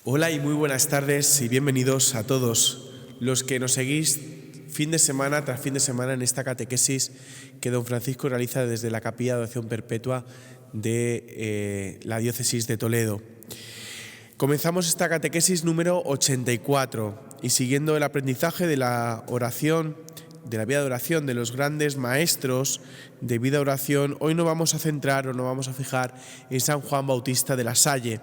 Hola y muy buenas tardes y bienvenidos a todos los que nos seguís fin de semana tras fin de semana en esta catequesis que don Francisco realiza desde la Capilla de Oración Perpetua de la Diócesis de Toledo. Comenzamos esta catequesis número 84 y siguiendo el aprendizaje de la oración, de la vida de oración de los grandes maestros de vida de oración, hoy nos vamos a centrar o nos vamos a fijar en San Juan Bautista de la Salle,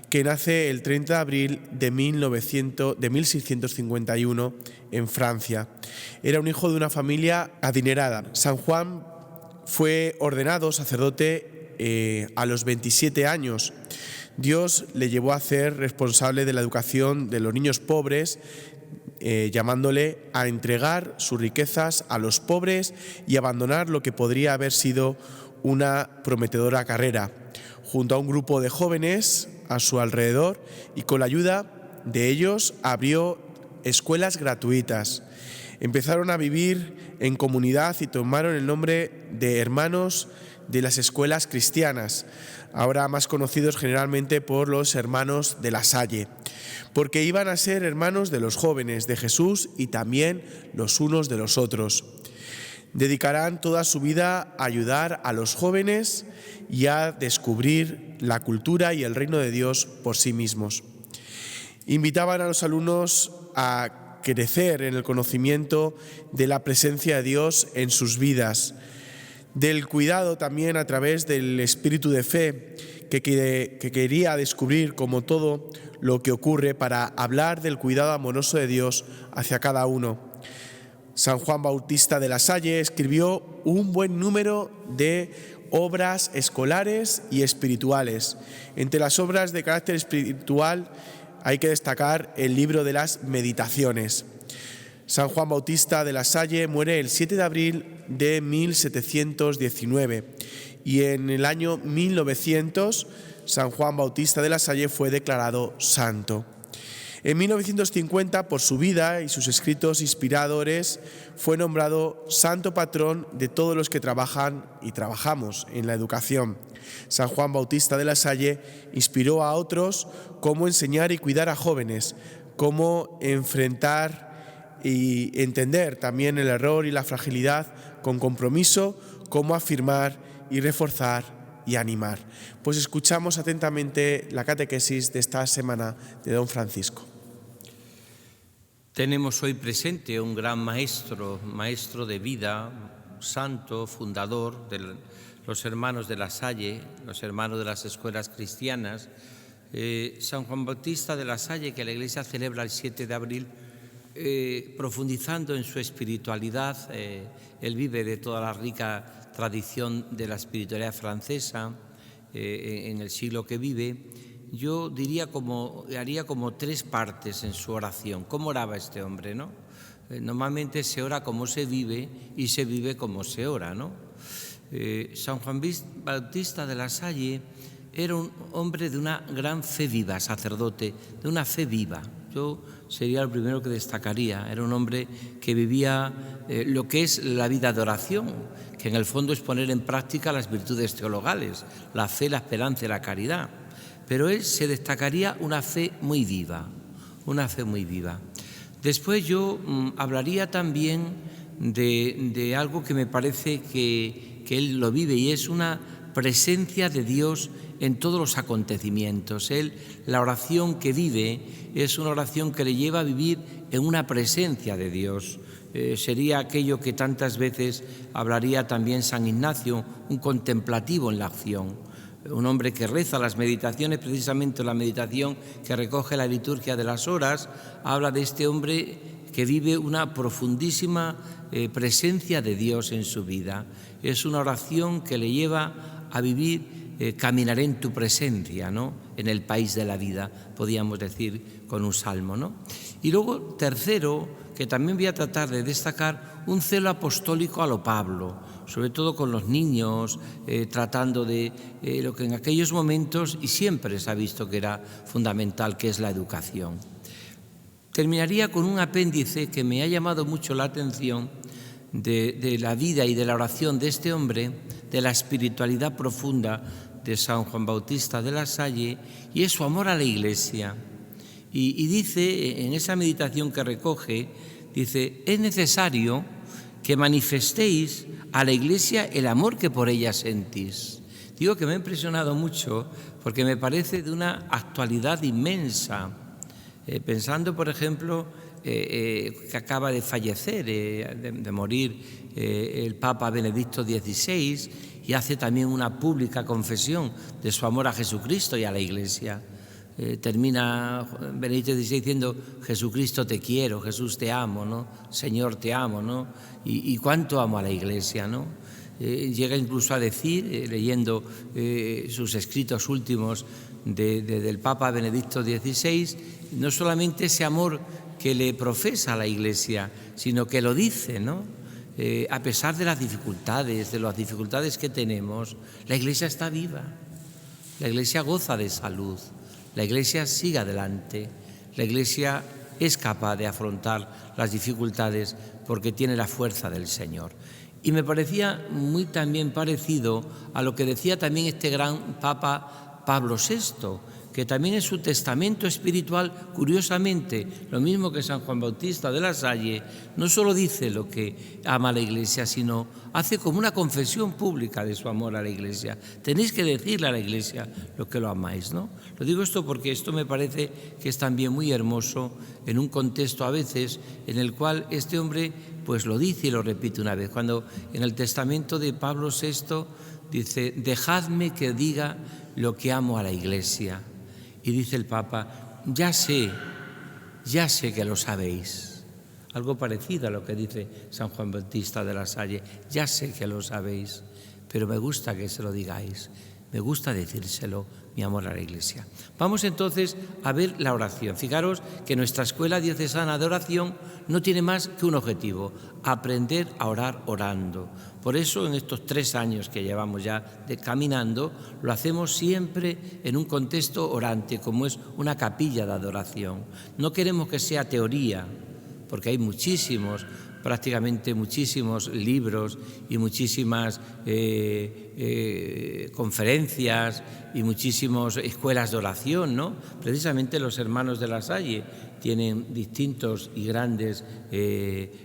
que nace el 30 de abril de 1651 en Francia. Era un hijo de una familia adinerada. San Juan fue ordenado sacerdote a los 27 años. Dios le llevó a ser responsable de la educación de los niños pobres, llamándole a entregar sus riquezas a los pobres y abandonar lo que podría haber sido una prometedora carrera. Junto a un grupo de jóvenes a su alrededor y con la ayuda de ellos abrió escuelas gratuitas. Empezaron a vivir en comunidad y tomaron el nombre de hermanos de las escuelas cristianas, ahora más conocidos generalmente por los hermanos de la Salle, porque iban a ser hermanos de los jóvenes de Jesús y también los unos de los otros. Dedicarán toda su vida a ayudar a los jóvenes y a descubrir la cultura y el reino de Dios por sí mismos. Invitaban a los alumnos a crecer en el conocimiento de la presencia de Dios en sus vidas, del cuidado también a través del espíritu de fe que quería descubrir como todo lo que ocurre para hablar del cuidado amoroso de Dios hacia cada uno. San Juan Bautista de la Salle escribió un buen número de obras escolares y espirituales. Entre las obras de carácter espiritual hay que destacar el libro de las Meditaciones. San Juan Bautista de la Salle muere el 7 de abril de 1719 y en el año 1900 San Juan Bautista de la Salle fue declarado santo. En 1950, por su vida y sus escritos inspiradores, fue nombrado santo patrón de todos los que trabajan y trabajamos en la educación. San Juan Bautista de la Salle inspiró a otros cómo enseñar y cuidar a jóvenes, cómo enfrentar y entender también el error y la fragilidad con compromiso, cómo afirmar y reforzar y animar. Pues escuchamos atentamente la catequesis de esta semana de don Francisco. Tenemos hoy presente un gran maestro de vida, santo, fundador de los hermanos de la Salle, los hermanos de las escuelas cristianas, San Juan Bautista de la Salle, que la Iglesia celebra el 7 de abril, profundizando en su espiritualidad. Él vive de toda la rica tradición de la espiritualidad francesa en el siglo que vive. Yo haría como tres partes en su oración. ¿Cómo oraba este hombre, no? Normalmente se ora como se vive y se vive como se ora, ¿no? San Juan Bautista de la Salle era un hombre de una gran fe viva, sacerdote, de una fe viva. Yo sería el primero que destacaría. Era un hombre que vivía lo que es la vida de oración, que en el fondo es poner en práctica las virtudes teologales, la fe, la esperanza y la caridad. Pero él se destacaría una fe muy viva, una fe muy viva. Después yo hablaría también de algo que me parece que él lo vive, y es una presencia de Dios en todos los acontecimientos. La oración que vive es una oración que le lleva a vivir en una presencia de Dios. Sería aquello que tantas veces hablaría también San Ignacio, un contemplativo en la acción. Un hombre que reza las meditaciones, precisamente la meditación que recoge la liturgia de las horas, habla de este hombre que vive una profundísima presencia de Dios en su vida. Es una oración que le lleva a vivir, caminaré en tu presencia, ¿no? En el país de la vida, podríamos decir con un salmo, ¿no? Y luego, tercero, que también voy a tratar de destacar, un celo apostólico a lo Pablo, sobre todo con los niños, tratando de lo que en aquellos momentos y siempre se ha visto que era fundamental, que es la educación. Terminaría con un apéndice que me ha llamado mucho la atención de la vida y de la oración de este hombre, de la espiritualidad profunda de San Juan Bautista de la Salle, y es su amor a la Iglesia. Y dice, en esa meditación que recoge, dice, es necesario que manifestéis a la Iglesia el amor que por ella sentís. Digo que me ha impresionado mucho porque me parece de una actualidad inmensa. Pensando, por ejemplo, que acaba de fallecer, de morir el Papa Benedicto XVI, y hace también una pública confesión de su amor a Jesucristo y a la Iglesia. Termina Benedicto XVI diciendo: Jesucristo te quiero, Jesús te amo, ¿no? Señor te amo, ¿no? Y cuánto amo a la Iglesia, ¿no? Llega incluso a decir, leyendo sus escritos últimos del Papa Benedicto XVI, no solamente ese amor que le profesa a la Iglesia, sino que lo dice, ¿no? A pesar de las dificultades que tenemos, la Iglesia está viva, la Iglesia goza de salud, la Iglesia sigue adelante, la Iglesia es capaz de afrontar las dificultades porque tiene la fuerza del Señor. Y me parecía muy también parecido a lo que decía también este gran Papa Pablo VI, que también en su testamento espiritual, curiosamente, lo mismo que San Juan Bautista de la Salle, no solo dice lo que ama a la Iglesia, sino hace como una confesión pública de su amor a la Iglesia. Tenéis que decirle a la Iglesia lo que lo amáis, ¿no? Lo digo esto porque esto me parece que es también muy hermoso en un contexto a veces en el cual este hombre pues lo dice y lo repite una vez. Cuando en el testamento de Pablo VI dice: dejadme que diga lo que amo a la Iglesia. Y dice el Papa: ya sé que lo sabéis. Algo parecido a lo que dice San Juan Bautista de la Salle: ya sé que lo sabéis, pero me gusta que se lo digáis, me gusta decírselo, mi amor a la Iglesia. Vamos entonces a ver la oración. Fijaros que nuestra Escuela Diocesana de Oración no tiene más que un objetivo: aprender a orar orando. Por eso, en estos 3 años que llevamos ya caminando, lo hacemos siempre en un contexto orante, como es una capilla de adoración. No queremos que sea teoría, porque hay prácticamente muchísimos libros y muchísimas conferencias y muchísimas escuelas de oración, ¿no? Precisamente los hermanos de la Salle tienen distintos y grandes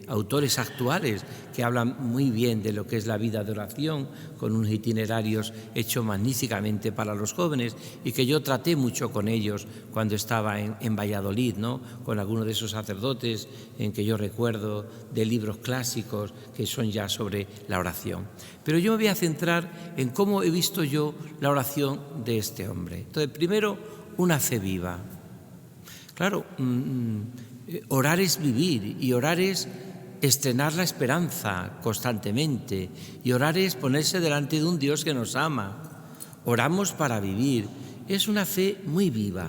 autores actuales que hablan muy bien de lo que es la vida de oración, con unos itinerarios hechos magníficamente para los jóvenes, y que yo traté mucho con ellos cuando estaba en Valladolid, ¿no? Con algunos de esos sacerdotes en que yo recuerdo de libros clásicos que son ya sobre la oración. Pero yo me voy a centrar en cómo he visto yo la oración de este hombre. Entonces, primero, una fe viva. Claro, orar es vivir, y orar es estrenar la esperanza constantemente, y orar es ponerse delante de un Dios que nos ama. Oramos para vivir. Es una fe muy viva,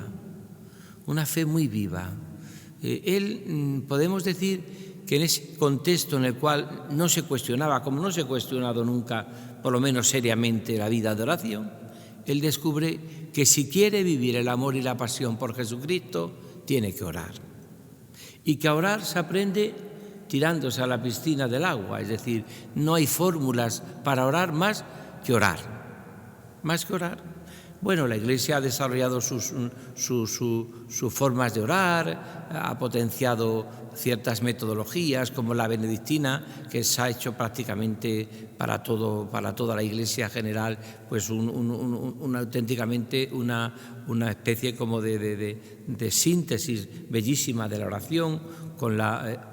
una fe muy viva. Podemos decir que en ese contexto en el cual no se cuestionaba, como no se ha cuestionado nunca, por lo menos seriamente, la vida de oración, él descubre que si quiere vivir el amor y la pasión por Jesucristo, tiene que orar. Y que a orar se aprende tirándose a la piscina del agua, es decir, no hay fórmulas para orar más que orar. Más que orar. Bueno, la Iglesia ha desarrollado sus formas de orar, ha potenciado ciertas metodologías como la benedictina, que se ha hecho prácticamente para toda la Iglesia general, pues auténticamente una especie como de síntesis bellísima de la oración, con la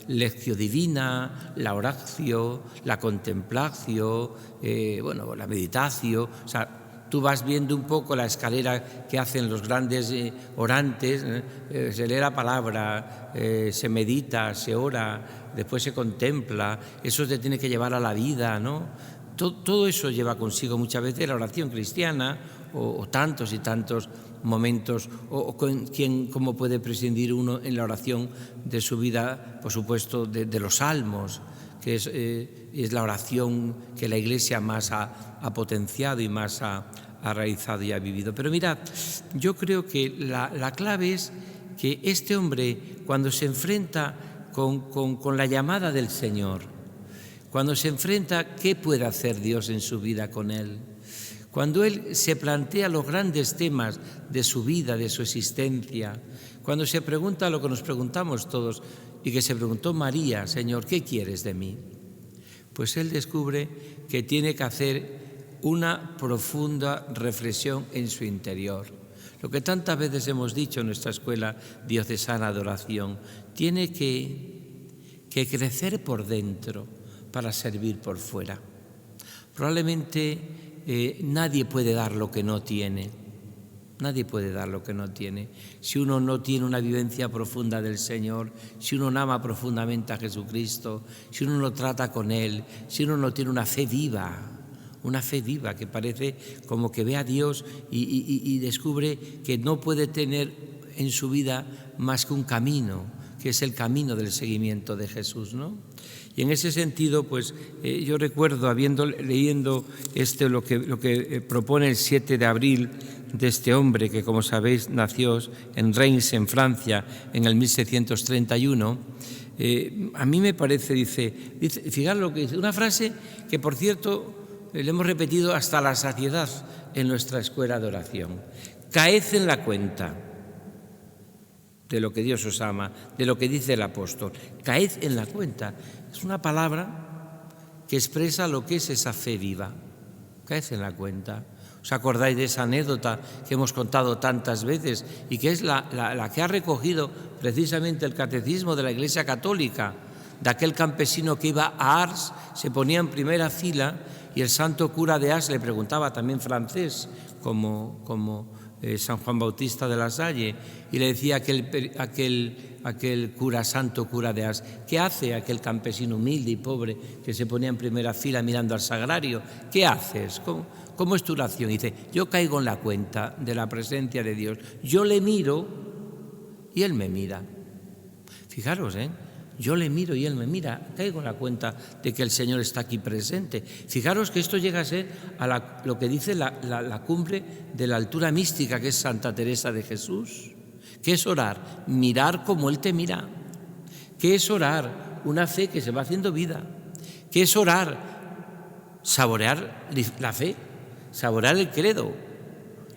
lectio divina, la oratio, la contemplatio, la meditatio, o sea, tú vas viendo un poco la escalera que hacen los grandes orantes, se lee la palabra, se medita, se ora, después se contempla, eso te tiene que llevar a la vida, ¿no? Todo eso lleva consigo muchas veces la oración cristiana, o tantos y tantos momentos, cómo puede prescindir uno en la oración de su vida, por supuesto, de los salmos, que es la oración que la Iglesia más ha potenciado y más ha realizado y ha vivido. Pero mirad, yo creo que la clave es que este hombre, cuando se enfrenta con la llamada del Señor, cuando se enfrenta qué puede hacer Dios en su vida con él, cuando él se plantea los grandes temas de su vida, de su existencia, Cuando se pregunta lo que nos preguntamos todos y que se preguntó María, Señor, ¿qué quieres de mí? Pues él descubre que tiene que hacer una profunda reflexión en su interior. Lo que tantas veces hemos dicho en nuestra escuela diocesana de oración, tiene que crecer por dentro para servir por fuera. Probablemente nadie puede dar lo que no tiene. Nadie puede dar lo que no tiene. Si uno no tiene una vivencia profunda del Señor, si uno no ama profundamente a Jesucristo, si uno no trata con Él, si uno no tiene una fe viva que parece como que ve a Dios y descubre que no puede tener en su vida más que un camino, que es el camino del seguimiento de Jesús, ¿no? Y en ese sentido, pues yo recuerdo, leyendo lo que propone el 7 de abril de este hombre que, como sabéis, nació en Reims, en Francia, en el 1631, a mí me parece, dice, fijaros lo que dice, una frase que, por cierto, le hemos repetido hasta la saciedad en nuestra escuela de oración. Caed en la cuenta de lo que Dios os ama, de lo que dice el apóstol. Caed en la cuenta. Es una palabra que expresa lo que es esa fe viva. Caed en la cuenta. ¿Os acordáis de esa anécdota que hemos contado tantas veces y que es la que ha recogido precisamente el catecismo de la Iglesia Católica, de aquel campesino que iba a Ars, se ponía en primera fila y el santo cura de Ars le preguntaba, también francés, como San Juan Bautista de la Salle, y le decía aquel santo cura de Ars, ¿qué hace aquel campesino humilde y pobre que se ponía en primera fila mirando al sagrario? ¿Qué haces? ¿Cómo es tu oración? Y dice, yo caigo en la cuenta de la presencia de Dios, yo le miro y Él me mira. Fijaros, yo le miro y Él me mira, caigo en la cuenta de que el Señor está aquí presente. Fijaros que esto llega a ser lo que dice la cumbre de la altura mística, que es Santa Teresa de Jesús. ¿Qué es orar? Mirar como Él te mira. ¿Qué es orar? Una fe que se va haciendo vida. ¿Qué es orar? Saborear la fe, saborear el credo,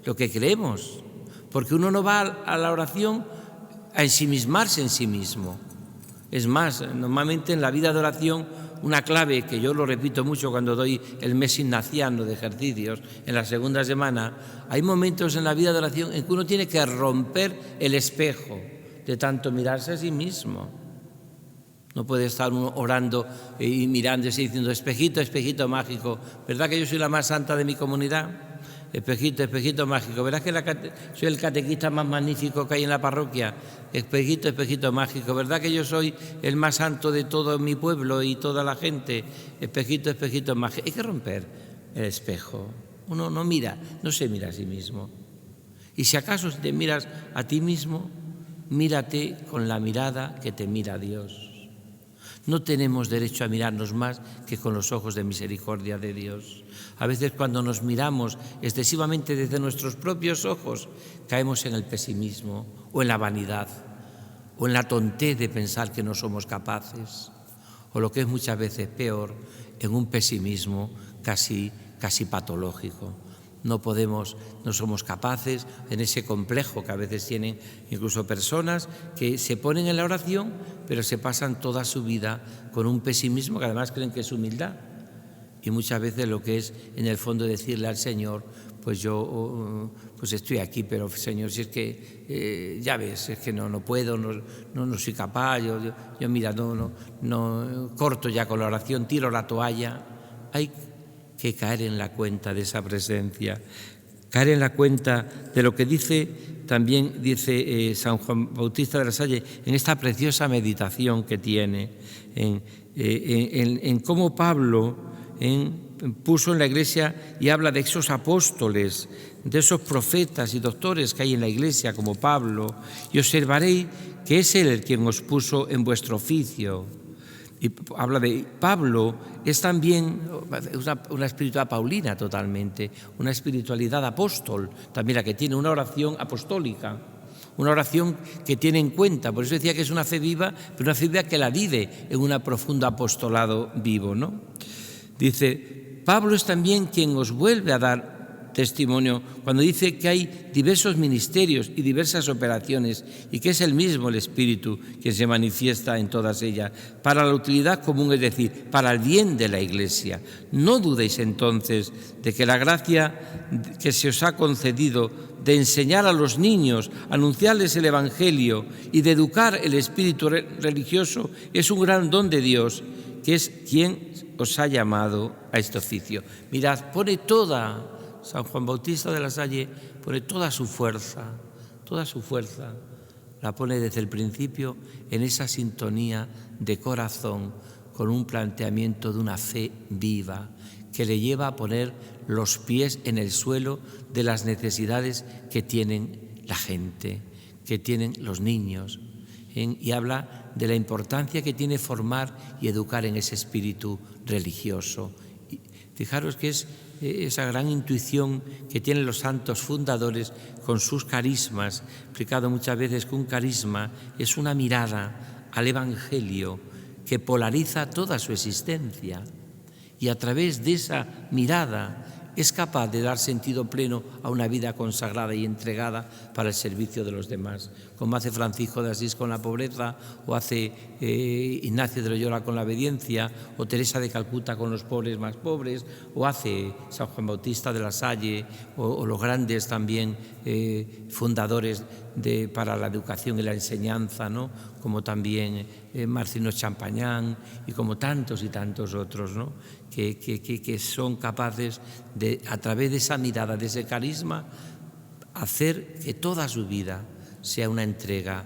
lo que creemos. Porque uno no va a la oración a ensimismarse en sí mismo. Es más, normalmente en la vida de oración, una clave que yo lo repito mucho cuando doy el mes ignaciano de ejercicios en la segunda semana, hay momentos en la vida de oración en que uno tiene que romper el espejo de tanto mirarse a sí mismo. No puede estar uno orando y mirándose y diciendo, espejito, espejito mágico, ¿verdad que yo soy la más santa de mi comunidad? Espejito, espejito mágico, ¿verdad que soy el catequista más magnífico que hay en la parroquia? Espejito, espejito mágico, ¿verdad que yo soy el más santo de todo mi pueblo y toda la gente? Espejito, espejito mágico. Hay que romper el espejo. Uno no se mira a sí mismo. Y si acaso te miras a ti mismo, mírate con la mirada que te mira Dios. No tenemos derecho a mirarnos más que con los ojos de misericordia de Dios. A veces cuando nos miramos excesivamente desde nuestros propios ojos, caemos en el pesimismo o en la vanidad o en la tontez de pensar que no somos capaces, o lo que es muchas veces peor, en un pesimismo casi patológico. No somos capaces, en ese complejo que a veces tienen incluso personas que se ponen en la oración, pero se pasan toda su vida con un pesimismo que además creen que es humildad. Y muchas veces lo que es en el fondo decirle al Señor, pues yo pues estoy aquí, pero Señor, si es que ya ves, es que no puedo, no soy capaz, yo mira, no corto ya con la oración, tiro la toalla. Hay que caer en la cuenta de esa presencia, caer en la cuenta de lo que también dice San Juan Bautista de la Salle en esta preciosa meditación que tiene, en cómo Pablo puso en la Iglesia y habla de esos apóstoles, de esos profetas y doctores que hay en la Iglesia como Pablo, y observaréis que es Él el quien os puso en vuestro oficio. Y habla de Pablo, es también una espiritualidad paulina totalmente, una espiritualidad apóstol, también la que tiene una oración apostólica, una oración que tiene en cuenta, por eso decía que es una fe viva, pero una fe viva que la vive en un profundo apostolado vivo, ¿no? Dice, Pablo es también quien os vuelve a dar testimonio cuando dice que hay diversos ministerios y diversas operaciones y que es el mismo el Espíritu que se manifiesta en todas ellas para la utilidad común, es decir, para el bien de la Iglesia. No dudéis entonces de que la gracia que se os ha concedido de enseñar a los niños, anunciarles el Evangelio y de educar el espíritu religioso es un gran don de Dios, que es quien os ha llamado a este oficio. Mirad, pone toda, San Juan Bautista de la Salle pone toda su fuerza, la pone desde el principio en esa sintonía de corazón con un planteamiento de una fe viva que le lleva a poner los pies en el suelo de las necesidades que tienen la gente, que tienen los niños, y habla de la importancia que tiene formar y educar en ese espíritu religioso. Y fijaros que es esa gran intuición que tienen los santos fundadores con sus carismas. He explicado muchas veces que un carisma es una mirada al Evangelio que polariza toda su existencia y a través de esa mirada es capaz de dar sentido pleno a una vida consagrada y entregada para el servicio de los demás, como hace Francisco de Asís con la pobreza, o hace Ignacio de Loyola con la obediencia, o Teresa de Calcuta con los pobres más pobres, o hace San Juan Bautista de la Salle, o los grandes también fundadores para la educación y la enseñanza, ¿no? Como también Marcino Champagnán y como tantos y tantos otros, ¿no? que son capaces de, a través de esa mirada, de ese carisma, hacer que toda su vida sea una entrega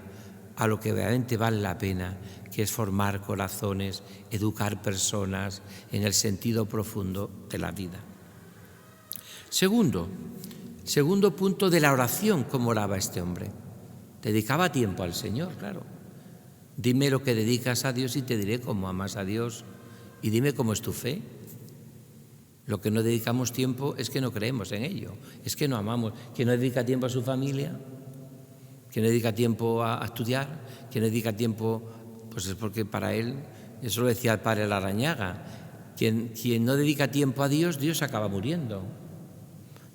a lo que realmente vale la pena, que es formar corazones, educar personas en el sentido profundo de la vida. Segundo punto de la oración, ¿cómo oraba este hombre? Dedicaba tiempo al Señor, claro. Dime lo que dedicas a Dios y te diré cómo amas a Dios, y dime cómo es tu fe. Lo que no dedicamos tiempo es que no creemos en ello, es que no amamos. ¿Quién no dedica tiempo a su familia? ¿Quién no dedica tiempo a estudiar? ¿Quién no dedica tiempo? Pues es porque para él, eso lo decía el padre Larrañaga, quien no dedica tiempo a Dios, Dios acaba muriendo.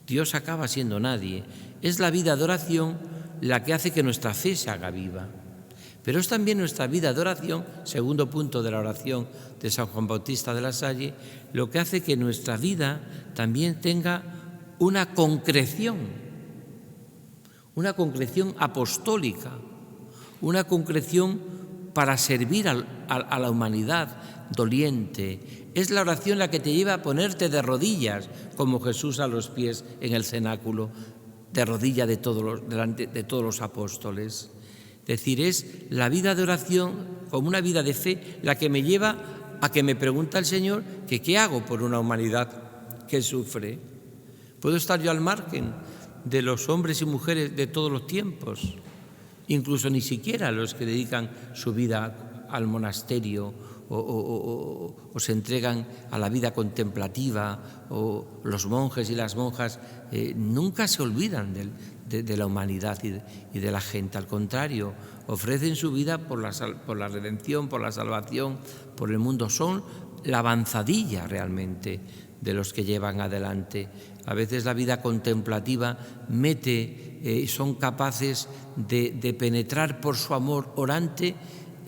Dios acaba siendo nadie. Es la vida de oración la que hace que nuestra fe se haga viva. Pero es también nuestra vida de oración, segundo punto de la oración de San Juan Bautista de la Salle, lo que hace que nuestra vida también tenga una concreción apostólica, una concreción para servir a la humanidad doliente. Es la oración la que te lleva a ponerte de rodillas, como Jesús a los pies en el cenáculo, de rodilla delante de todos los apóstoles. Es decir, es la vida de oración como una vida de fe la que me lleva a que me pregunte el Señor que qué hago por una humanidad que sufre. ¿Puedo estar yo al margen de los hombres y mujeres de todos los tiempos? Incluso ni siquiera los que dedican su vida al monasterio o se entregan a la vida contemplativa, o los monjes y las monjas nunca se olvidan de la humanidad y de la gente. Al contrario, ofrecen su vida por la redención, por la salvación, por el mundo. Son la avanzadilla realmente de los que llevan adelante. A veces la vida contemplativa son capaces de penetrar por su amor orante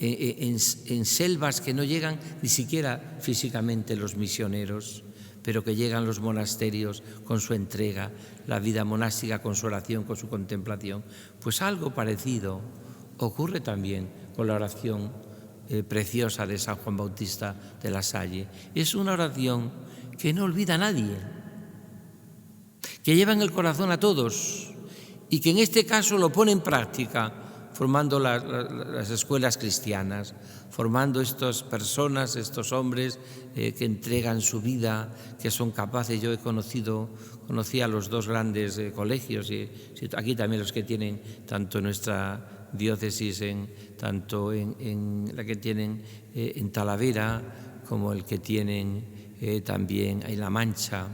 en selvas que no llegan ni siquiera físicamente los misioneros, pero que llegan los monasterios con su entrega, la vida monástica con su oración, con su contemplación. Pues algo parecido ocurre también con la oración preciosa de San Juan Bautista de la Salle. Es una oración que no olvida a nadie, que lleva en el corazón a todos y que en este caso lo pone en práctica, formando las escuelas cristianas, formando estas personas, estos hombres que entregan su vida, que son capaces. Yo conocí a los dos grandes colegios, y aquí también los que tienen, tanto en nuestra diócesis, tanto en la que tienen en Talavera, como el que tienen también en La Mancha.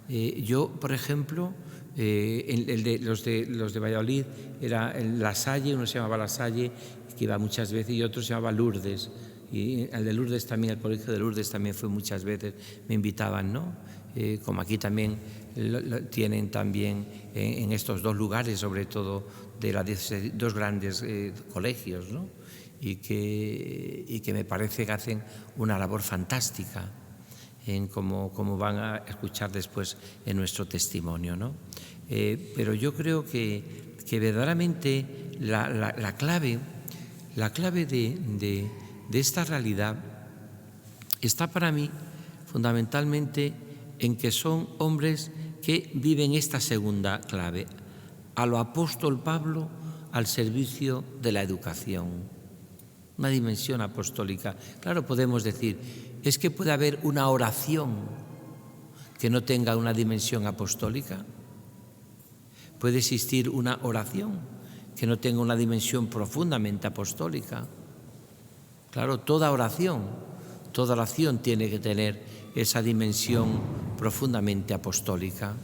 Yo, por ejemplo, los de Valladolid era La Salle, uno se llamaba La Salle, que iba muchas veces, y otro se llamaba Lourdes. Y el de Lourdes también, el colegio de Lourdes también fue muchas veces, me invitaban, ¿no? como aquí también lo tienen también en estos dos lugares, sobre todo de los dos grandes colegios, ¿no? y que me parece que hacen una labor fantástica, como van a escuchar después en nuestro testimonio, ¿no? Pero yo creo que verdaderamente la clave de esta realidad está para mí fundamentalmente en que son hombres que viven esta segunda clave, a lo apóstol Pablo al servicio de la educación, una dimensión apostólica. Claro, podemos decir, ¿es que puede haber una oración que no tenga una dimensión apostólica? ¿Puede existir una oración que no tenga una dimensión profundamente apostólica? Claro, toda oración tiene que tener esa dimensión profundamente apostólica.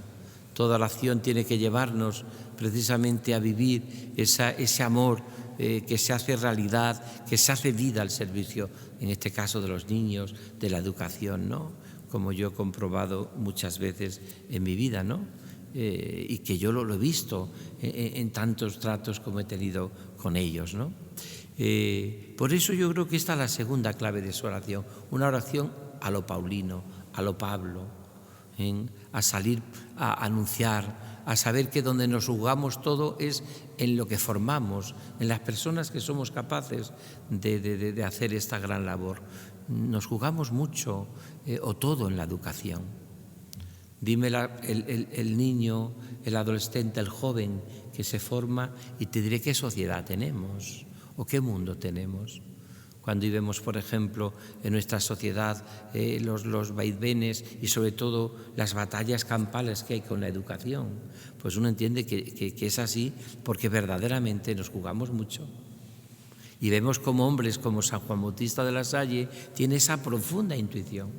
Toda oración tiene que llevarnos precisamente a vivir ese amor que se hace realidad, que se hace vida al servicio, en este caso de los niños, de la educación, ¿no? Como yo he comprobado muchas veces en mi vida, ¿no? Y que yo lo he visto en tantos tratos como he tenido con ellos, ¿no? Por eso yo creo que esta es la segunda clave de su oración, una oración a lo paulino, a lo Pablo, a salir a anunciar, a saber que donde nos jugamos todo es en lo que formamos, en las personas que somos capaces de hacer esta gran labor. Nos jugamos mucho o todo en la educación. Dime el niño, el adolescente, el joven que se forma y te diré qué sociedad tenemos o qué mundo tenemos. Cuando vivimos, por ejemplo, en nuestra sociedad los vaivenes y sobre todo las batallas campales que hay con la educación, pues uno entiende que es así porque verdaderamente nos jugamos mucho. Y vemos como hombres como San Juan Bautista de la Salle tiene esa profunda intuición.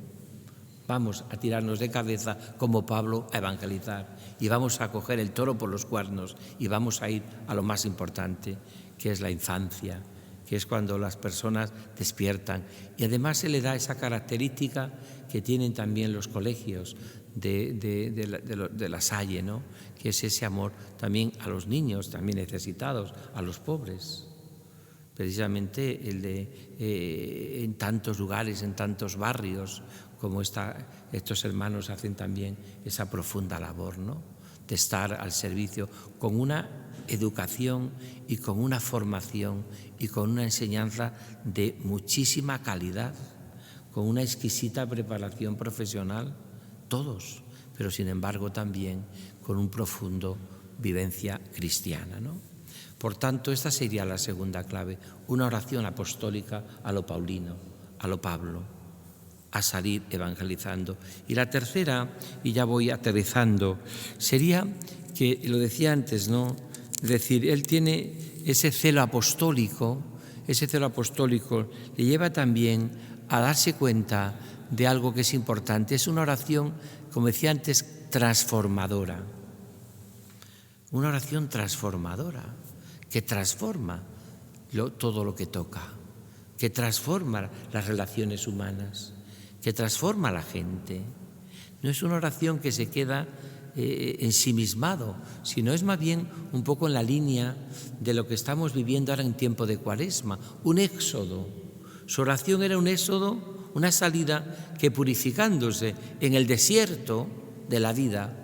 Vamos a tirarnos de cabeza como Pablo a evangelizar y vamos a coger el toro por los cuernos y vamos a ir a lo más importante, que es la infancia, que es cuando las personas despiertan. Y además se le da esa característica que tienen también los colegios de la Salle, ¿no? Que es ese amor también a los niños, también necesitados, a los pobres. Precisamente en tantos lugares, en tantos barrios, como estos hermanos hacen también esa profunda labor, ¿no? De estar al servicio con una educación y con una formación y con una enseñanza de muchísima calidad, con una exquisita preparación profesional, todos, pero sin embargo también con un profundo vivencia cristiana, ¿no? Por tanto, esta sería la segunda clave, una oración apostólica a lo paulino, a lo Pablo, a salir evangelizando. Y la tercera, y ya voy aterrizando, sería que, lo decía antes, ¿no? Es decir, él tiene ese celo apostólico le lleva también a darse cuenta de algo que es importante. Es una oración, como decía antes, transformadora. Una oración transformadora, que transforma todo lo que toca, que transforma las relaciones humanas, que transforma a la gente. No es una oración que se queda ensimismado, sino es más bien un poco en la línea de lo que estamos viviendo ahora en tiempo de Cuaresma, un éxodo. Su oración era un éxodo, una salida que purificándose en el desierto de la vida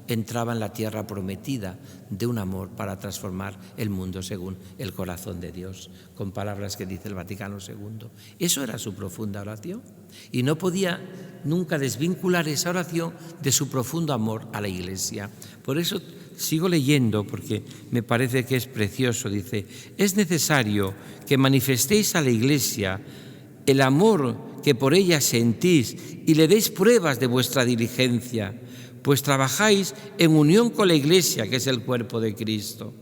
entraba en la tierra prometida de un amor para transformar el mundo según el corazón de Dios, con palabras que dice el Vaticano II. Eso era su profunda oración y no podía nunca desvincular esa oración de su profundo amor a la Iglesia. Por eso sigo leyendo porque me parece que es precioso. Dice, es necesario que manifestéis a la Iglesia el amor que por ella sentís y le deis pruebas de vuestra diligencia, pues trabajáis en unión con la Iglesia, que es el cuerpo de Cristo.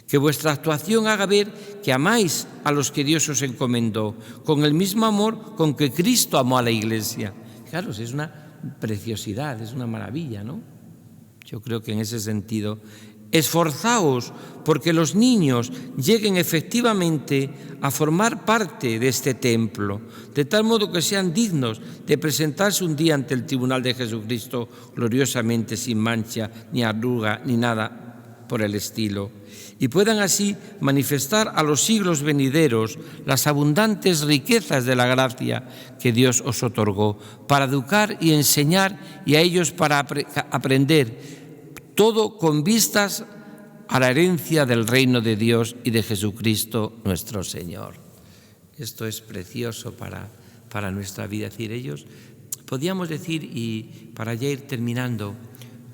Que vuestra actuación haga ver que amáis a los que Dios os encomendó, con el mismo amor con que Cristo amó a la Iglesia. Claro, es una preciosidad, es una maravilla, ¿no? Yo creo que en ese sentido Esforzaos porque los niños lleguen efectivamente a formar parte de este templo, de tal modo que sean dignos de presentarse un día ante el tribunal de Jesucristo gloriosamente sin mancha, ni arruga, ni nada por el estilo, y puedan así manifestar a los siglos venideros las abundantes riquezas de la gracia que Dios os otorgó para educar y enseñar, y a ellos para aprender, todo con vistas a la herencia del reino de Dios y de Jesucristo nuestro Señor. Esto es precioso para nuestra vida. Es decir, ellos, podríamos decir, y para ya ir terminando,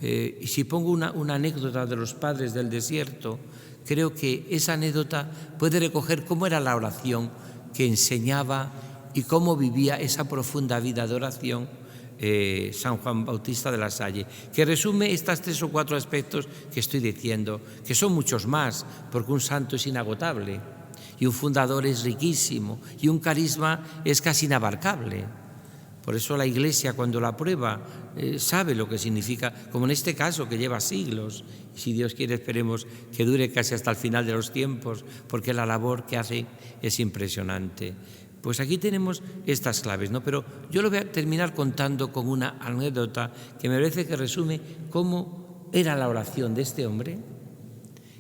y si pongo una anécdota de los padres del desierto, creo que esa anécdota puede recoger cómo era la oración que enseñaba y cómo vivía esa profunda vida de oración San Juan Bautista de la Salle, que resume estos 3 o 4 aspectos que estoy diciendo, que son muchos más, porque un santo es inagotable, y un fundador es riquísimo, y un carisma es casi inabarcable. Por eso la Iglesia, cuando la prueba, sabe lo que significa, como en este caso, que lleva siglos, y si Dios quiere esperemos que dure casi hasta el final de los tiempos, porque la labor que hace es impresionante. Pues aquí tenemos estas claves, ¿no? Pero yo lo voy a terminar contando con una anécdota que me parece que resume cómo era la oración de este hombre,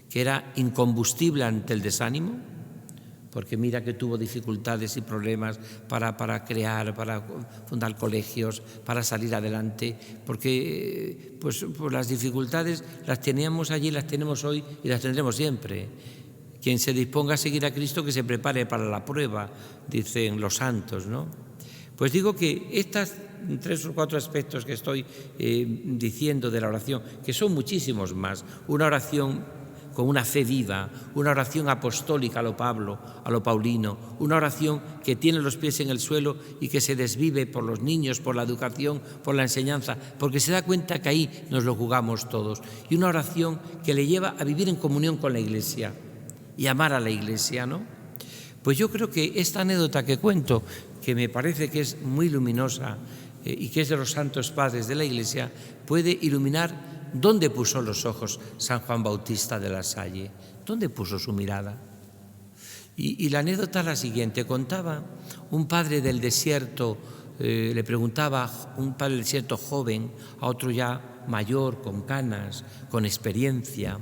que era incombustible ante el desánimo, porque mira que tuvo dificultades y problemas para crear, para fundar colegios, para salir adelante, porque pues las dificultades las teníamos allí, las tenemos hoy y las tendremos siempre. Quien se disponga a seguir a Cristo, que se prepare para la prueba, dicen los santos, ¿no? Pues digo que estos 3 o 4 aspectos que estoy diciendo de la oración, que son muchísimos más, una oración con una fe viva, una oración apostólica a lo Pablo, a lo Paulino, una oración que tiene los pies en el suelo y que se desvive por los niños, por la educación, por la enseñanza, porque se da cuenta que ahí nos lo jugamos todos, y una oración que le lleva a vivir en comunión con la Iglesia y amar a la Iglesia, ¿no? Pues yo creo que esta anécdota que cuento, que me parece que es muy luminosa y que es de los santos padres de la Iglesia, puede iluminar dónde puso los ojos San Juan Bautista de la Salle, dónde puso su mirada. Y la anécdota es la siguiente: contaba un padre del desierto, le preguntaba un padre del desierto joven a otro ya mayor, con canas, con experiencia,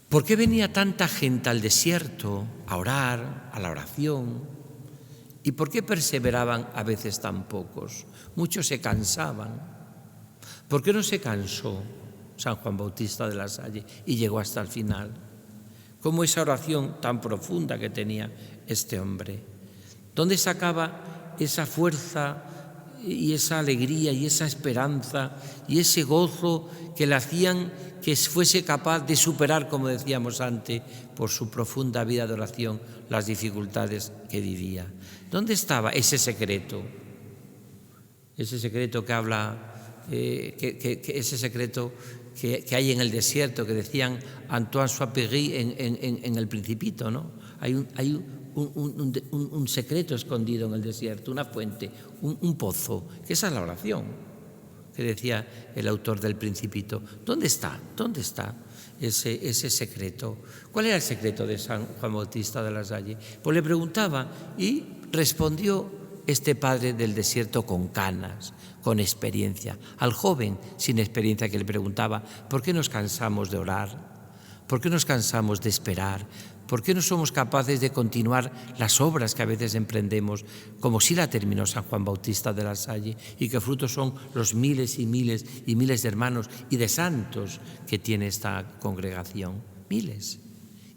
¿por qué venía tanta gente al desierto a orar, a la oración? ¿Y por qué perseveraban a veces tan pocos? Muchos se cansaban. ¿Por qué no se cansó San Juan Bautista de la Salle y llegó hasta el final? ¿Cómo esa oración tan profunda que tenía este hombre? ¿Dónde sacaba esa fuerza y esa alegría y esa esperanza y ese gozo que le hacían que fuese capaz de superar, como decíamos antes, por su profunda vida de oración, las dificultades que vivía? ¿Dónde estaba ese secreto? Ese secreto que habla, ese secreto que hay en el desierto, que decían Antoine Exupéry en El Principito, ¿no? Hay un secreto escondido en el desierto, una fuente, un pozo, que esa es la oración, que decía el autor del Principito. ¿Dónde está? ¿Dónde está ese secreto? ¿Cuál era el secreto de San Juan Bautista de la Salle? Pues le preguntaba y respondió este padre del desierto con canas, con experiencia, al joven sin experiencia que le preguntaba: ¿por qué nos cansamos de orar? ¿Por qué nos cansamos de esperar? ¿Por qué no somos capaces de continuar las obras que a veces emprendemos, como si la terminó San Juan Bautista de la Salle, y que frutos son los miles y miles y miles de hermanos y de santos que tiene esta congregación? Miles.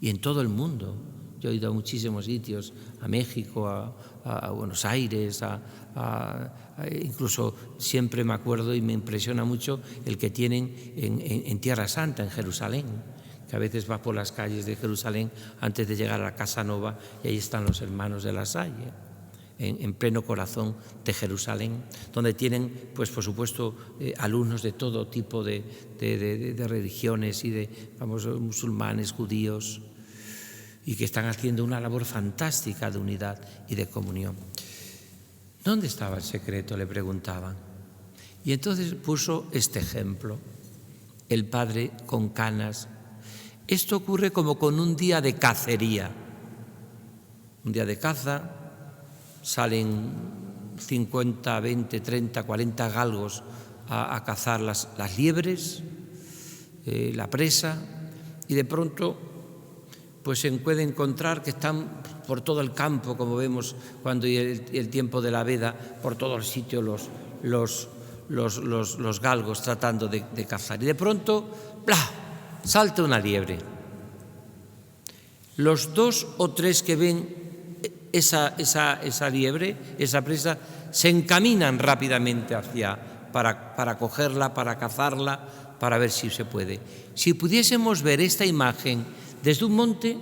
Y en todo el mundo. Yo he ido a muchísimos sitios, a México, a Buenos Aires, incluso siempre me acuerdo y me impresiona mucho el que tienen en Tierra Santa, en Jerusalén, que a veces va por las calles de Jerusalén antes de llegar a la Casa Nova, y ahí están los hermanos de la Salle, en pleno corazón de Jerusalén, donde tienen, pues por supuesto, alumnos de todo tipo de religiones y de musulmanes, judíos, y que están haciendo una labor fantástica de unidad y de comunión. ¿Dónde estaba el secreto?, le preguntaban. Y entonces puso este ejemplo. el padre con canas. Esto ocurre como con un día de cacería. Un día de caza, salen 50, 20, 30, 40 galgos a cazar las liebres, la presa, y de pronto pues se puede encontrar que están por todo el campo, como vemos cuando el tiempo de la veda, por todo el sitio los galgos tratando de cazar. Y de pronto, ¡bla!, salta una liebre. Los 2 o 3 que ven esa liebre, esa presa, se encaminan rápidamente para cogerla, para cazarla, para ver si se puede. Si pudiésemos ver esta imagen desde un monte,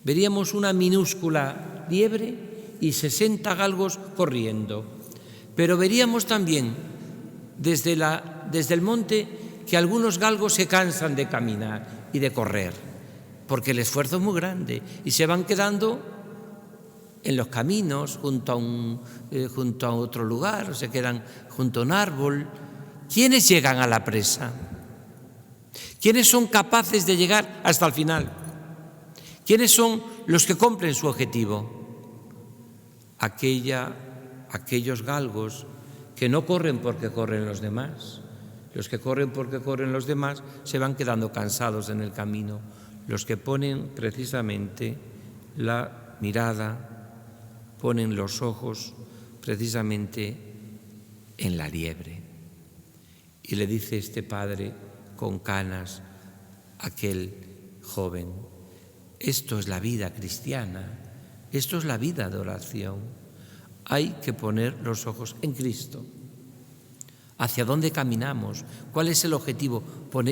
veríamos una minúscula liebre y 60 galgos corriendo. Pero veríamos también desde el monte que algunos galgos se cansan de caminar y de correr, porque el esfuerzo es muy grande y se van quedando en los caminos, junto a otro lugar, o se quedan junto a un árbol. ¿Quiénes llegan a la presa? ¿Quiénes son capaces de llegar hasta el final? ¿Quiénes son los que cumplen su objetivo? Aquellos galgos que no corren porque corren los demás. Los que corren porque corren los demás se van quedando cansados en el camino. Los que ponen precisamente la mirada, ponen los ojos precisamente en la liebre. Y le dice este padre con canas a aquel joven: esto es la vida cristiana, esto es la vida de oración. Hay que poner los ojos en Cristo. ¿Hacia dónde caminamos? ¿Cuál es el objetivo?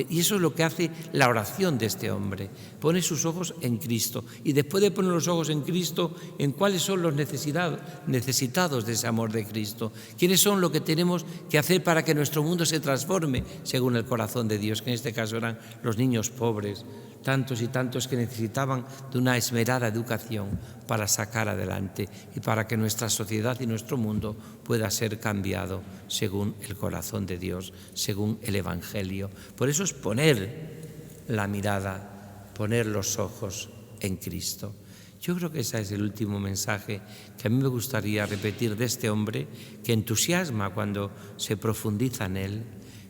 Y eso es lo que hace la oración de este hombre. Pone sus ojos en Cristo. Y después de poner los ojos en Cristo, en cuáles son los necesitados de ese amor de Cristo. ¿Quiénes son lo que tenemos que hacer para que nuestro mundo se transforme según el corazón de Dios? Que en este caso eran los niños pobres, tantos y tantos que necesitaban de una esmerada educación para sacar adelante y para que nuestra sociedad y nuestro mundo pueda ser cambiado según el corazón de Dios, según el Evangelio. Por eso es poner la mirada, poner los ojos en Cristo. Yo creo que ese es el último mensaje que a mí me gustaría repetir de este hombre que entusiasma cuando se profundiza en él,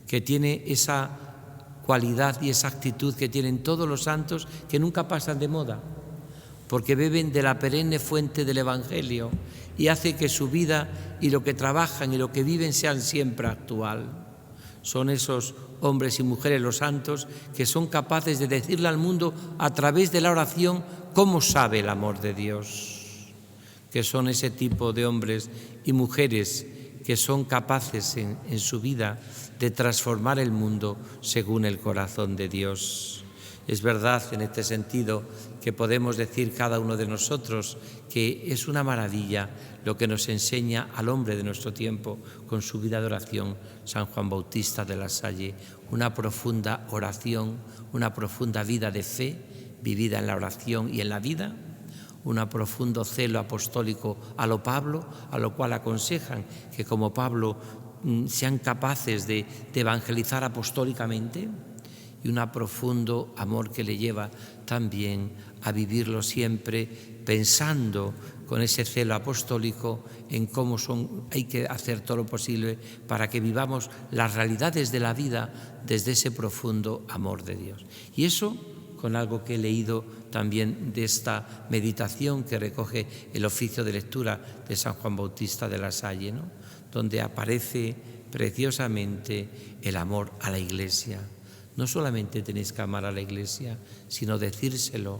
que tiene esa cualidad y esa actitud que tienen todos los santos, que nunca pasan de moda, porque beben de la perenne fuente del Evangelio y hace que su vida y lo que trabajan y lo que viven sean siempre actual. Son esos hombres y mujeres, los santos, que son capaces de decirle al mundo a través de la oración cómo sabe el amor de Dios, que son ese tipo de hombres y mujeres que son capaces en su vida de transformar el mundo según el corazón de Dios. Es verdad en este sentido que podemos decir cada uno de nosotros que es una maravilla lo que nos enseña al hombre de nuestro tiempo con su vida de oración, San Juan Bautista de la Salle, una profunda oración, una profunda vida de fe vivida en la oración y en la vida, un profundo celo apostólico a lo Pablo, a lo cual aconsejan que como Pablo sean capaces de evangelizar apostólicamente, y un profundo amor que le lleva también a vivirlo siempre pensando con ese celo apostólico en cómo hay que hacer todo lo posible para que vivamos las realidades de la vida desde ese profundo amor de Dios. Y eso con algo que he leído también de esta meditación que recoge el oficio de lectura de San Juan Bautista de la Salle, ¿no?, donde aparece preciosamente el amor a la Iglesia. No solamente tenéis que amar a la Iglesia, sino decírselo.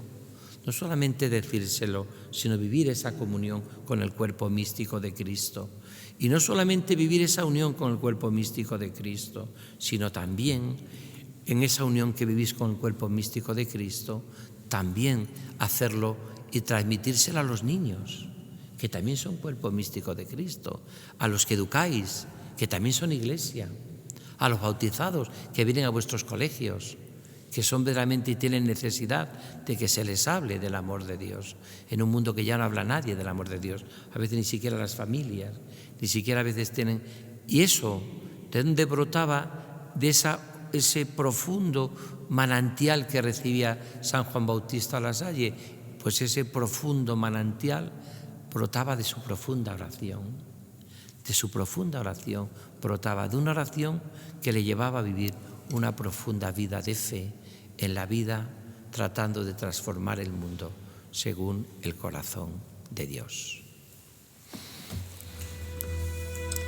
No solamente decírselo, sino vivir esa comunión con el cuerpo místico de Cristo. Y no solamente vivir esa unión con el cuerpo místico de Cristo, sino también en esa unión que vivís con el cuerpo místico de Cristo, también hacerlo y transmitírselo a los niños, que también son cuerpo místico de Cristo, a los que educáis, que también son Iglesia, a los bautizados que vienen a vuestros colegios, que son verdaderamente y tienen necesidad de que se les hable del amor de Dios, en un mundo que ya no habla nadie del amor de Dios, a veces ni siquiera las familias, ni siquiera a veces tienen. Y eso, ¿de dónde brotaba? De esa ese profundo manantial que recibía San Juan Bautista Lasalle? Pues ese profundo manantial brotaba de su profunda oración. De su profunda oración brotaba, de una oración que le llevaba a vivir una profunda vida de fe en la vida, tratando de transformar el mundo según el corazón de Dios.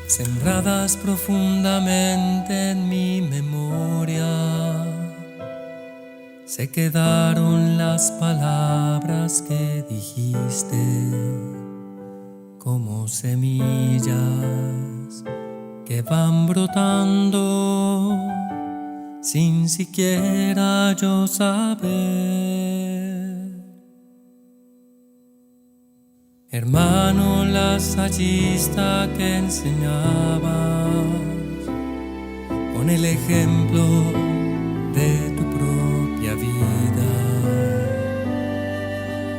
Sembradas profundamente en mi memoria, se quedaron las palabras que dijiste como semillas que van brotando sin siquiera yo saber. Hermano lasallista que enseñabas con el ejemplo de tu propia vida,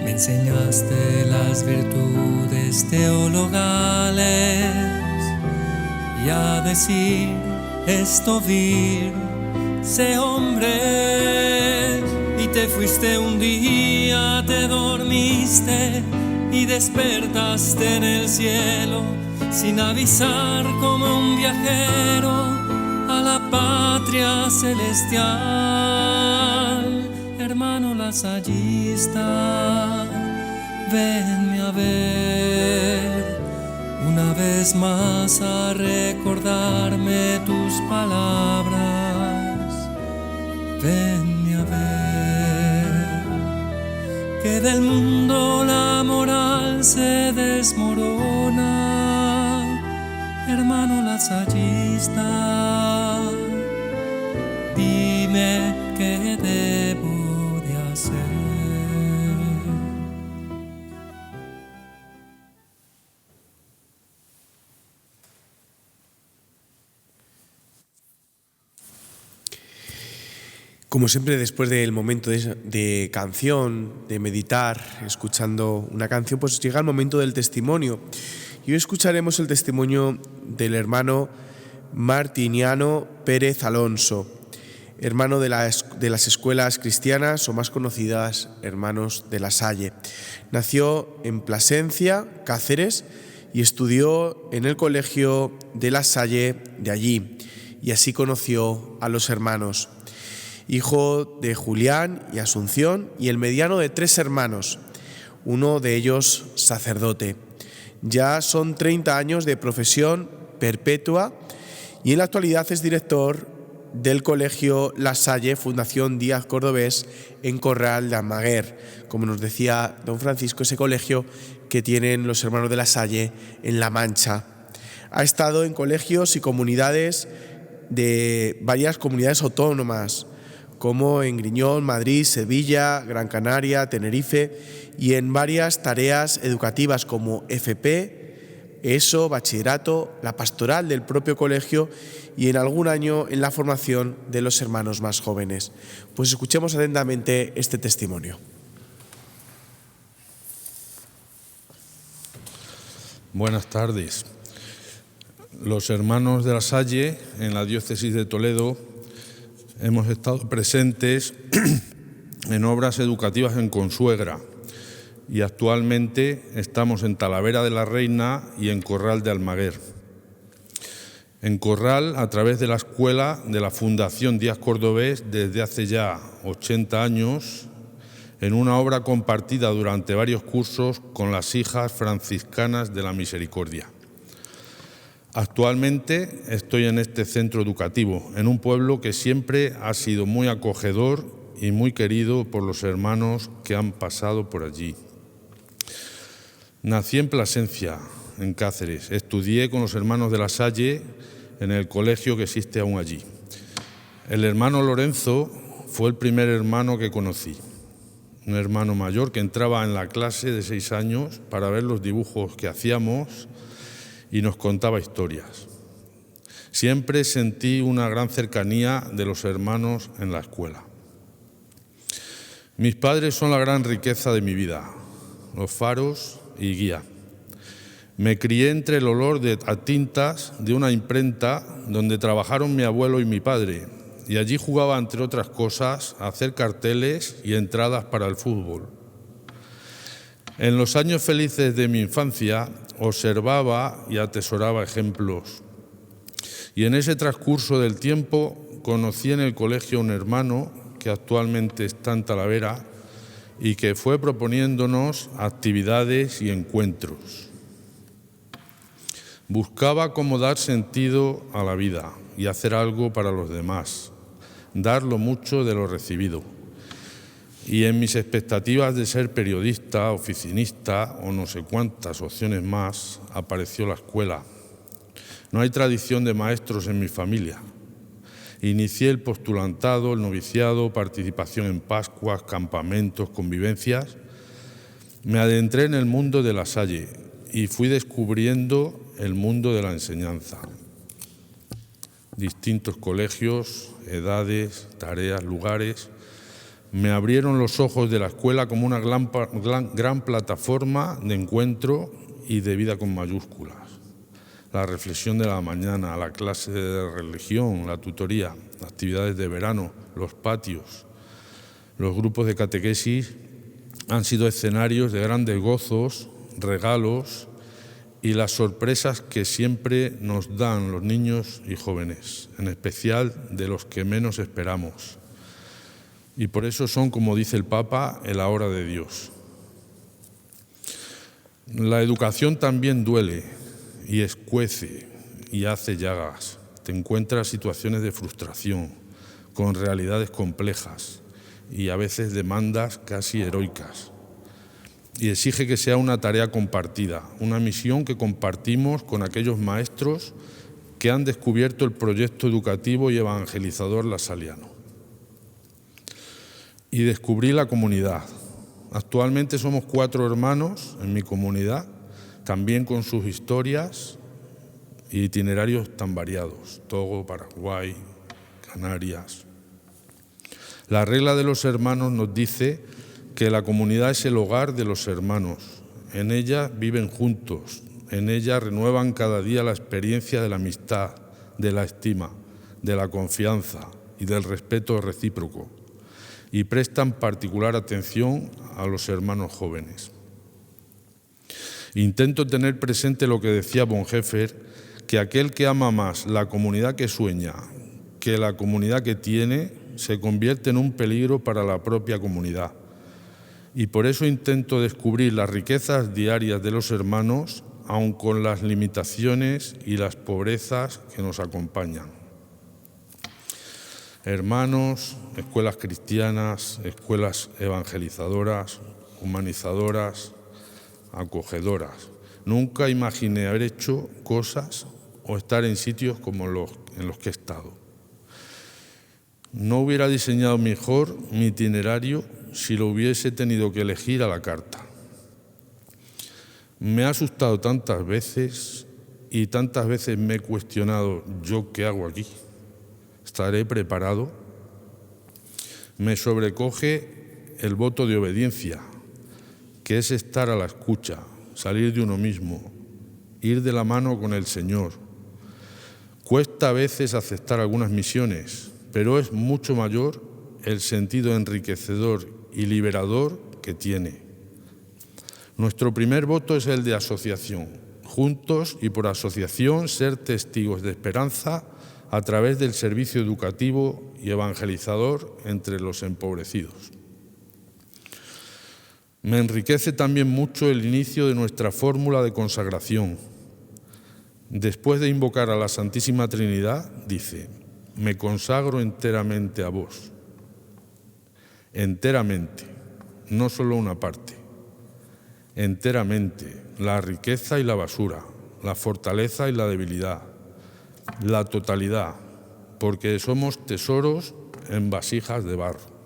me enseñaste las virtudes teologales y a decir esto vir, sé hombre, y te fuiste un día, te dormiste y despertaste en el cielo sin avisar como un viajero a la patria celestial. Hermano lasallista, venme a ver una vez más a recordarme tus palabras. Venme a ver que del mundo la moral se desmorona. Hermano lasallista, dime qué debo de hacer. Como siempre, después del momento de canción, de meditar, escuchando una canción, pues llega el momento del testimonio. Y hoy escucharemos el testimonio del hermano Martiniano Pérez Alonso, hermano de las escuelas cristianas o más conocidas hermanos de La Salle. Nació en Plasencia, Cáceres, y estudió en el colegio de La Salle de allí, y así conoció a los hermanos. Hijo de Julián y Asunción, y el mediano de 3 hermanos, uno de ellos sacerdote. Ya son 30 años de profesión perpetua y en la actualidad es director del Colegio La Salle, Fundación Díaz Cordobés, en Corral de Almaguer. Como nos decía don Francisco, ese colegio que tienen los hermanos de La Salle en La Mancha. Ha estado en colegios y comunidades de varias comunidades autónomas, como en Griñón, Madrid, Sevilla, Gran Canaria, Tenerife, y en varias tareas educativas como FP, ESO, bachillerato, la pastoral del propio colegio y en algún año en la formación de los hermanos más jóvenes. Pues escuchemos atentamente este testimonio. Buenas tardes. Los hermanos de La Salle, en la diócesis de Toledo, hemos estado presentes en obras educativas en Consuegra y actualmente estamos en Talavera de la Reina y en Corral de Almaguer. En Corral, a través de la escuela de la Fundación Díaz Cordobés, desde hace ya 80 años, en una obra compartida durante varios cursos con las hijas franciscanas de la Misericordia. Actualmente estoy en este centro educativo, en un pueblo que siempre ha sido muy acogedor y muy querido por los hermanos que han pasado por allí. Nací en Plasencia, en Cáceres. Estudié con los hermanos de La Salle en el colegio que existe aún allí. El hermano Lorenzo fue el primer hermano que conocí. Un hermano mayor que entraba en la clase de 6 años para ver los dibujos que hacíamos y nos contaba historias. Siempre sentí una gran cercanía de los hermanos en la escuela. Mis padres son la gran riqueza de mi vida, los faros y guía. Me crié entre el olor a tintas de una imprenta donde trabajaron mi abuelo y mi padre, y allí jugaba, entre otras cosas, a hacer carteles y entradas para el fútbol. En los años felices de mi infancia observaba y atesoraba ejemplos. Y en ese transcurso del tiempo conocí en el colegio a un hermano que actualmente está en Talavera y que fue proponiéndonos actividades y encuentros. Buscaba cómo dar sentido a la vida y hacer algo para los demás, dar lo mucho de lo recibido. Y en mis expectativas de ser periodista, oficinista o no sé cuántas opciones más, apareció la escuela. No hay tradición de maestros en mi familia. Inicié el postulantado, el noviciado, participación en Pascuas, campamentos, convivencias. Me adentré en el mundo de La Salle y fui descubriendo el mundo de la enseñanza. Distintos colegios, edades, tareas, lugares, me abrieron los ojos de la escuela como una gran plataforma de encuentro y de vida con mayúsculas. La reflexión de la mañana, la clase de religión, la tutoría, las actividades de verano, los patios, los grupos de catequesis han sido escenarios de grandes gozos, regalos y las sorpresas que siempre nos dan los niños y jóvenes, en especial de los que menos esperamos. Y por eso son, como dice el Papa, el ahora de Dios. La educación también duele y escuece y hace llagas. Te encuentras situaciones de frustración, con realidades complejas y a veces demandas casi heroicas. Y exige que sea una tarea compartida, una misión que compartimos con aquellos maestros que han descubierto el proyecto educativo y evangelizador lasaliano. Y descubrí la comunidad. Actualmente somos 4 hermanos en mi comunidad, también con sus historias e itinerarios tan variados: Togo, Paraguay, Canarias. La regla de los hermanos nos dice que la comunidad es el hogar de los hermanos. En ella viven juntos, en ella renuevan cada día la experiencia de la amistad, de la estima, de la confianza y del respeto recíproco, y prestan particular atención a los hermanos jóvenes. Intento tener presente lo que decía Bonhoeffer, que aquel que ama más la comunidad que sueña que la comunidad que tiene, se convierte en un peligro para la propia comunidad. Y por eso intento descubrir las riquezas diarias de los hermanos, aun con las limitaciones y las pobrezas que nos acompañan. Hermanos, escuelas cristianas, escuelas evangelizadoras, humanizadoras, acogedoras. Nunca imaginé haber hecho cosas o estar en sitios como en los que he estado. No hubiera diseñado mejor mi itinerario si lo hubiese tenido que elegir a la carta. Me ha asustado tantas veces y tantas veces me he cuestionado: ¿yo qué hago aquí? ¿Estaré preparado? Me sobrecoge el voto de obediencia, que es estar a la escucha, salir de uno mismo, ir de la mano con el Señor. Cuesta a veces aceptar algunas misiones, pero es mucho mayor el sentido enriquecedor y liberador que tiene. Nuestro primer voto es el de asociación. Juntos y por asociación ser testigos de esperanza a través del servicio educativo y evangelizador entre los empobrecidos. Me enriquece también mucho el inicio de nuestra fórmula de consagración. Después de invocar a la Santísima Trinidad, dice: me consagro enteramente a vos. Enteramente, no solo una parte. Enteramente, la riqueza y la basura, la fortaleza y la debilidad, la totalidad, porque somos tesoros en vasijas de barro.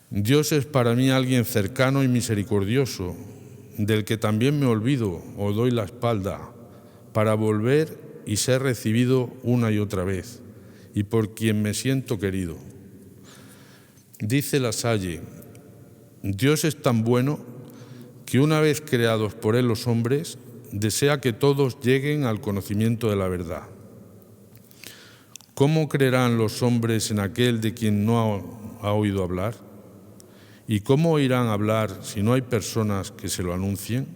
Dios es para mí alguien cercano y misericordioso, del que también me olvido o doy la espalda, para volver y ser recibido una y otra vez, y por quien me siento querido. Dice La Salle: Dios es tan bueno que una vez creados por Él los hombres, desea que todos lleguen al conocimiento de la verdad. ¿Cómo creerán los hombres en aquel de quien no ha oído hablar? ¿Y cómo oirán hablar si no hay personas que se lo anuncien?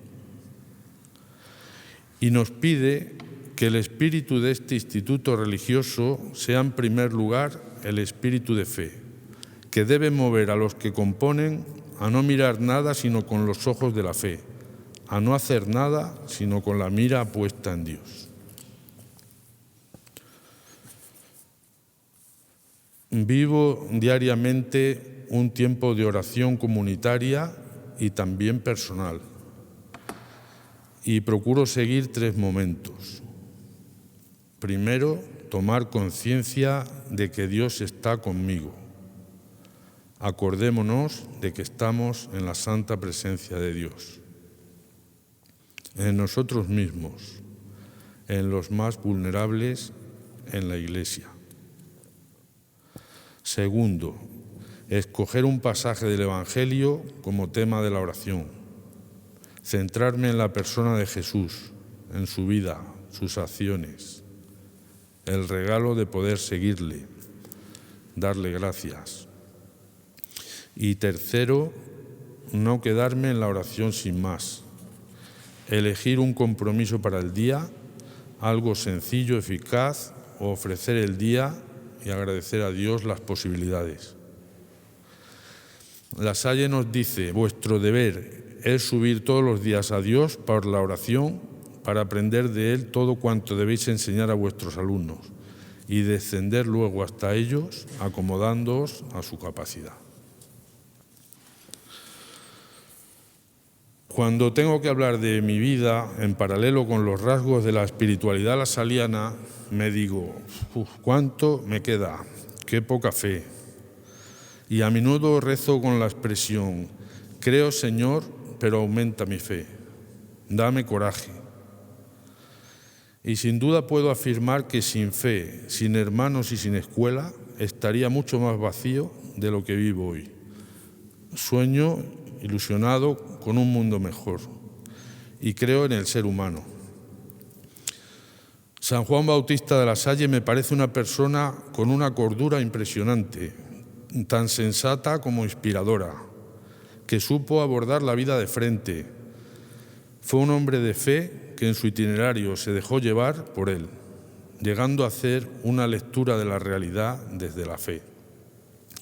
Y nos pide que el espíritu de este instituto religioso sea en primer lugar el espíritu de fe, que debe mover a los que componen a no mirar nada sino con los ojos de la fe, a no hacer nada sino con la mira puesta en Dios. Vivo diariamente un tiempo de oración comunitaria y también personal, y procuro seguir 3 momentos. Primero, tomar conciencia de que Dios está conmigo. Acordémonos de que estamos en la santa presencia de Dios, en nosotros mismos, en los más vulnerables, en la Iglesia. Segundo, escoger un pasaje del Evangelio como tema de la oración, centrarme en la persona de Jesús, en su vida, sus acciones, el regalo de poder seguirle, darle gracias. Y tercero, no quedarme en la oración sin más, elegir un compromiso para el día, algo sencillo, eficaz, o ofrecer el día y agradecer a Dios las posibilidades. La Salle nos dice: vuestro deber es subir todos los días a Dios por la oración para aprender de Él todo cuanto debéis enseñar a vuestros alumnos y descender luego hasta ellos acomodándoos a su capacidad. Cuando tengo que hablar de mi vida en paralelo con los rasgos de la espiritualidad lasaliana, me digo: ¿cuánto me queda? ¡Qué poca fe! Y a menudo rezo con la expresión: creo, Señor, pero aumenta mi fe. Dame coraje. Y sin duda puedo afirmar que sin fe, sin hermanos y sin escuela, estaría mucho más vacío de lo que vivo hoy. Sueño ilusionado con un mundo mejor y creo en el ser humano. San Juan Bautista de la Salle me parece una persona con una cordura impresionante, tan sensata como inspiradora, que supo abordar la vida de frente. Fue un hombre de fe que en su itinerario se dejó llevar por él, llegando a hacer una lectura de la realidad desde la fe.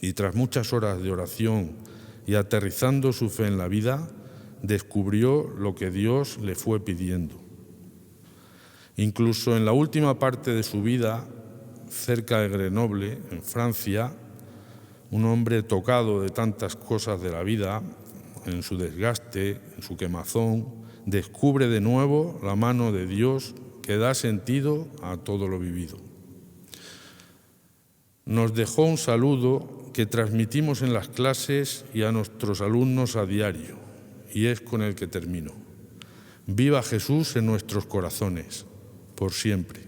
Y tras muchas horas de oración y aterrizando su fe en la vida, descubrió lo que Dios le fue pidiendo. Incluso en la última parte de su vida, cerca de Grenoble, en Francia, un hombre tocado de tantas cosas de la vida, en su desgaste, en su quemazón, descubre de nuevo la mano de Dios que da sentido a todo lo vivido. Nos dejó un saludo que transmitimos en las clases y a nuestros alumnos a diario, y es con el que termino. Viva Jesús en nuestros corazones, por siempre.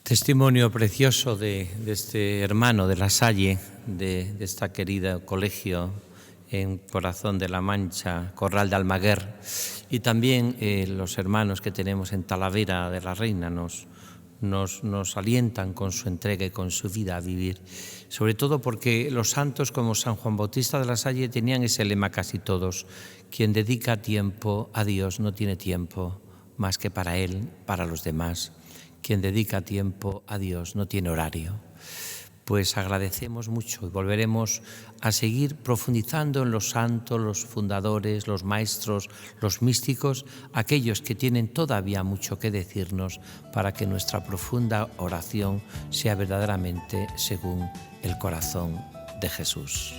Testimonio precioso de este hermano de la Salle, de esta querida colegio en Corazón de la Mancha, Corral de Almaguer, y también los hermanos que tenemos en Talavera de la Reina nos alientan con su entrega y con su vida a vivir, sobre todo porque los santos como San Juan Bautista de la Salle tenían ese lema casi todos: quien dedica tiempo a Dios no tiene tiempo más que para él, para los demás. Quien dedica tiempo a Dios no tiene horario. Pues agradecemos mucho y volveremos a seguir profundizando en los santos, los fundadores, los maestros, los místicos, aquellos que tienen todavía mucho que decirnos para que nuestra profunda oración sea verdaderamente según el corazón de Jesús.